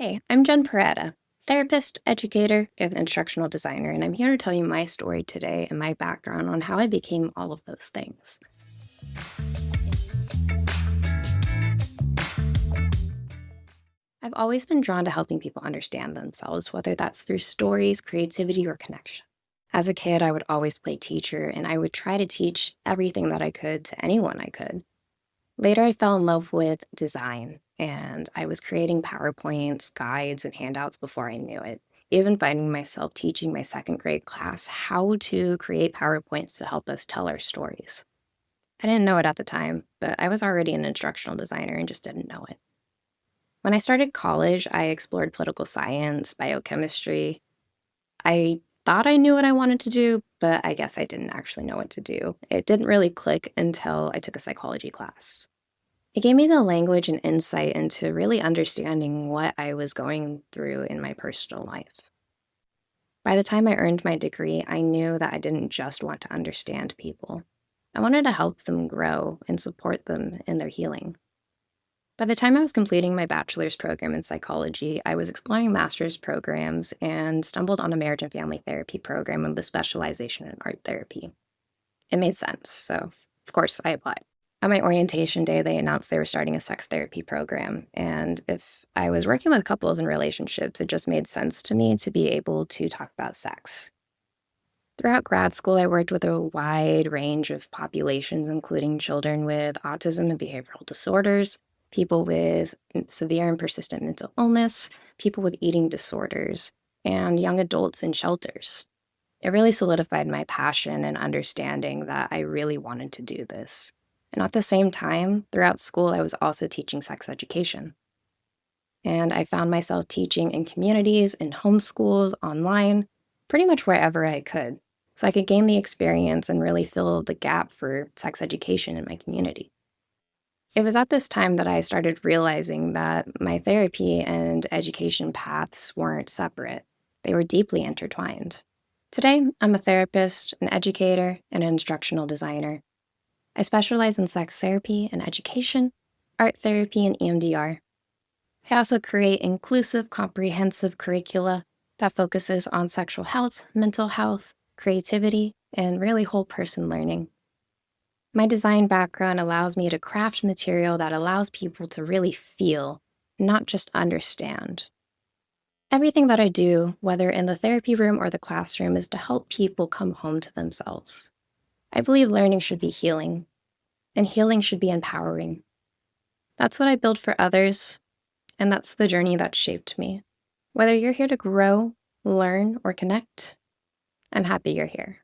Hey, I'm Jenn Parretta, therapist, educator, and instructional designer, and I'm here to tell you my story today and my background on how I became all of those things. I've always been drawn to helping people understand themselves, whether that's through stories, creativity, or connection. As a kid, I would always play teacher, and I would try to teach everything that I could to anyone I could. Later, I fell in love with design, and I was creating PowerPoints, guides, and handouts before I knew it. Even finding myself teaching my second grade class how to create PowerPoints to help us tell our stories. I didn't know it at the time, but I was already an instructional designer and just didn't know it. When I started college, I explored political science, biochemistry. I thought I knew what I wanted to do, but I guess I didn't actually know what to do. It didn't really click until I took a psychology class. It gave me the language and insight into really understanding what I was going through in my personal life. By the time I earned my degree, I knew that I didn't just want to understand people. I wanted to help them grow and support them in their healing. By the time I was completing my bachelor's program in psychology, I was exploring master's programs and stumbled on a marriage and family therapy program with a specialization in art therapy. It made sense, so of course I applied. At my orientation day, they announced they were starting a sex therapy program. And if I was working with couples and relationships, it just made sense to me to be able to talk about sex. Throughout grad school, I worked with a wide range of populations, including children with autism and behavioral disorders, people with severe and persistent mental illness, people with eating disorders, and young adults in shelters. It really solidified my passion and understanding that I really wanted to do this. And at the same time, throughout school, I was also teaching sex education. And I found myself teaching in communities, in homeschools, online, pretty much wherever I could. So I could gain the experience and really fill the gap for sex education in my community. It was at this time that I started realizing that my therapy and education paths weren't separate, they were deeply intertwined. Today, I'm a therapist, an educator, and an instructional designer. I specialize in sex therapy and education, art therapy, and EMDR. I also create inclusive, comprehensive curricula that focuses on sexual health, mental health, creativity, and really whole person learning. My design background allows me to craft material that allows people to really feel, not just understand. Everything that I do, whether in the therapy room or the classroom, is to help people come home to themselves. I believe learning should be healing, and healing should be empowering. That's what I build for others, and that's the journey that shaped me. Whether you're here to grow, learn, or connect, I'm happy you're here.